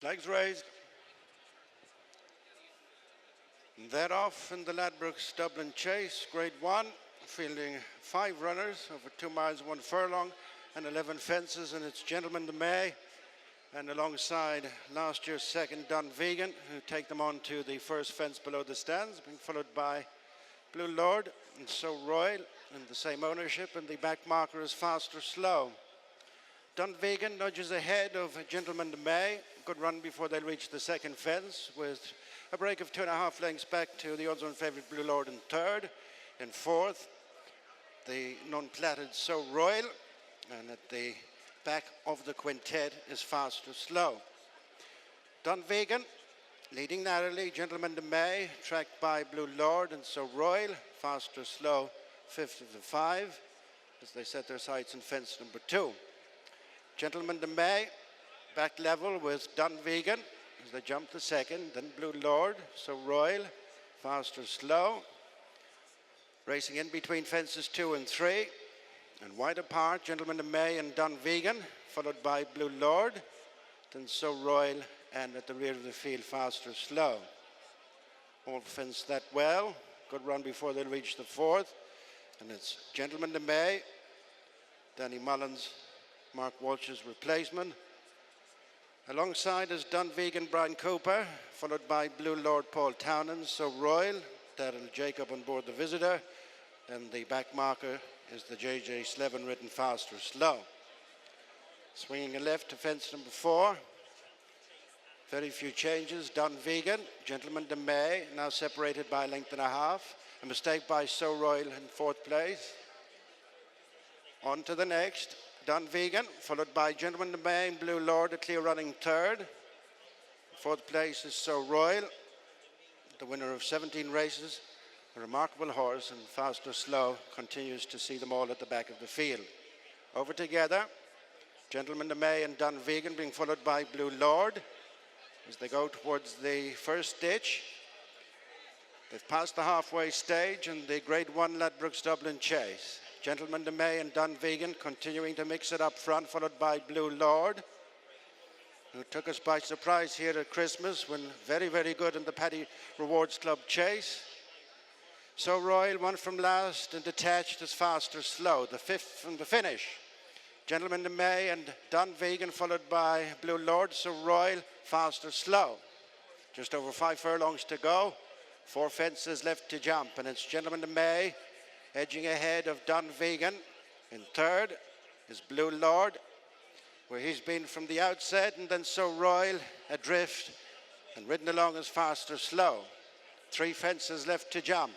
Legs raised. And that off in the Ladbrokes Dublin Chase, Grade 1, fielding 5 runners over 2 miles, 1 furlong, and 11 fences, and it's Gentleman De Mee, and alongside last year's second, Dunvegan, who take them on to the first fence below the stands, being followed by Blue Lord and So Royal, and the same ownership, and the back marker is Fast or Slow. Dunvegan nudges ahead of Gentleman De Mee. Good run before they reach the second fence, with a break of 2.5 lengths back to the odds-on favourite Blue Lord in third. In fourth, the non-platted So Royal, and at the back of the quintet is Fast or Slow. Dunvegan leading narrowly, Gentleman De Mee, tracked by Blue Lord and So Royal. Fast or Slow, fifth of the 5, as they set their sights in fence number 2. Gentleman De Mee back level with Dunvegan as they jump the second, then Blue Lord, So Royal, Fast or Slow. Racing in between fences 2 and 3, and wide apart, Gentleman De Mee and Dunvegan, followed by Blue Lord, then So Royal, and at the rear of the field, Fast or Slow. All fenced that well. Good run before they reach the fourth, and it's Gentleman De Mee, Danny Mullins, Mark Walsh's replacement. Alongside is Dunvegan, Brian Cooper, followed by Blue Lord, Paul Townend, So Royal, Daryl Jacob on board the visitor, and the back marker is the JJ Slevin written Fast or Slow. Swinging a left to fence number 4. Very few changes. Dunvegan, Gentleman De Mee, now separated by a length and a half. A mistake by So Royal in 4th place. On to the next. Dunvegan, followed by Gentleman De Mee and Blue Lord, a clear running 3rd. 4th place is So Royal, the winner of 17 races. A remarkable horse, and Fast or Slow continues to see them all at the back of the field. Over together, Gentleman De Mee and Dunvegan being followed by Blue Lord as they go towards the first ditch. They've passed the halfway stage in the Grade 1 Ladbrokes Dublin Chase. Gentleman De Mee and Dunvegan continuing to mix it up front, followed by Blue Lord, who took us by surprise here at Christmas when very, very good in the Paddy Rewards Club Chase. So Royal, one from last, and detached is Fast or Slow, the 5th from the finish. Gentleman De Mee and Dunvegan, followed by Blue Lord, So Royal, Fast or Slow. Just over 5 furlongs to go. 4 fences left to jump, and it's Gentleman De Mee edging ahead of Dunvegan. In 3rd is Blue Lord, where he's been from the outset, and then So Royal adrift and ridden along as Fast or Slow. 3 fences left to jump,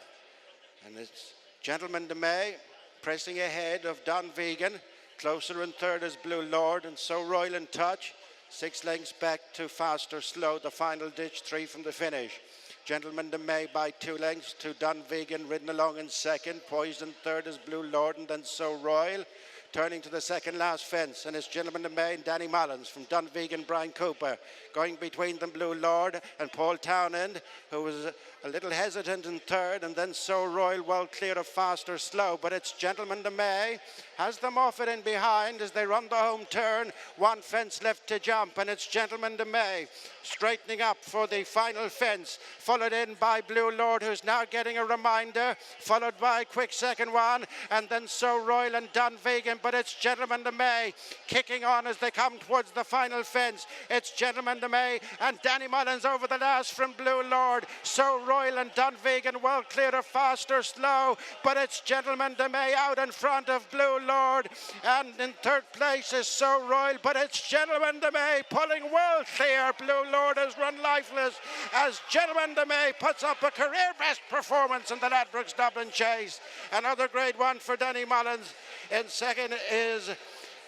and it's Gentleman De Mee pressing ahead of Dunvegan. Closer in 3rd is Blue Lord and So Royal in touch. 6 lengths back to Fast or Slow, the final ditch, 3 from the finish. Gentleman De Mee by 2 lengths to Dunvegan, ridden along in 2nd. Poised in 3rd is Blue Lord, and then So Royal. Turning to the second last fence, and it's Gentleman De Mee and Danny Mullins from Dunvegan, Brian Cooper. Going between them, Blue Lord and Paul Townend, who was a little hesitant in 3rd, and then So Royal well clear of Fast or Slow. But it's Gentleman De Mee, has them off it in behind as they run the home turn. 1 fence left to jump, and it's Gentleman De Mee straightening up for the final fence, followed in by Blue Lord, who's now getting a reminder, followed by a quick second one, and then So Royal and Dunvegan. But it's Gentleman De Mee kicking on as they come towards the final fence. It's Gentleman De Mee and Danny Mullins over the last from Blue Lord. So Royal and Dunvegan well clear of Fast or Slow, but it's Gentleman De Mee out in front of Blue Lord, and in 3rd place is So Royal, but it's Gentleman De Mee pulling well clear. Blue Lord has run lifeless as Gentleman De Mee puts up a career best performance in the Ladbrokes Dublin Chase. Another Grade 1 for Danny Mullins. In 2nd is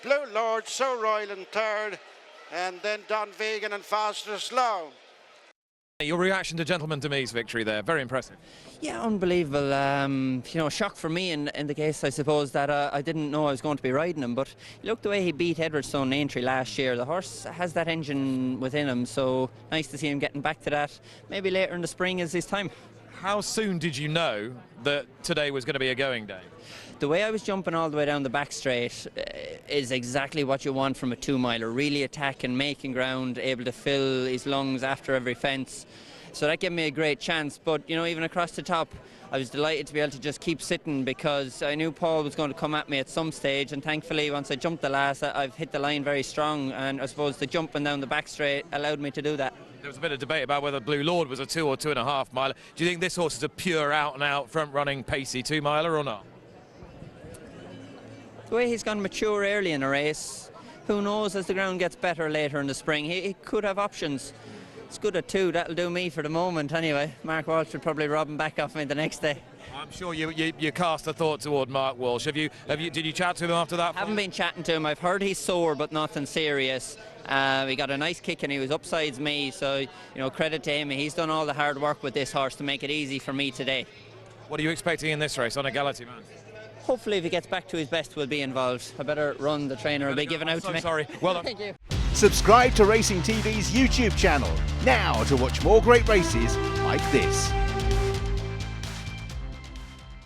Blue Lord, So Royal in 3rd, and then Dunvegan and Fast or Slow. Your reaction to Gentleman De Mee's victory there, very impressive. Yeah, unbelievable. Shock for me in the case, I suppose, that I didn't know I was going to be riding him. But look, the way he beat Edwardstone in Aintree last year, the horse has that engine within him. So nice to see him getting back to that. Maybe later in the spring is his time. How soon did you know that today was going to be a going day? The way I was jumping all the way down the back straight, is exactly what you want from a 2-miler. Really attacking, making ground, able to fill his lungs after every fence. So that gave me a great chance. But, you know, even across the top, I was delighted to be able to just keep sitting because I knew Paul was going to come at me at some stage, and thankfully once I jumped the last, I've hit the line very strong, and I suppose the jumping down the back straight allowed me to do that. There was a bit of debate about whether Blue Lord was a 2 or 2.5 miler. Do you think this horse is a pure out-and-out front-running pacey 2-miler or not? The way he's gone mature early in a race, who knows as the ground gets better later in the spring. He could have options. It's good at 2, that'll do me for the moment anyway. Mark Walsh would probably rob him back off me the next day. I'm sure you cast a thought toward Mark Walsh. Did you chat to him after that? Haven't been chatting to him. I've heard he's sore, but nothing serious. He got a nice kick and he was upsides me, so you know, credit to him. He's done all the hard work with this horse to make it easy for me today. What are you expecting in this race on Egality, man? Hopefully if he gets back to his best we'll be involved. I better run, the trainer will be giving out to me. Sorry. Well done. Thank you. Subscribe to Racing TV's YouTube channel now to watch more great races like this.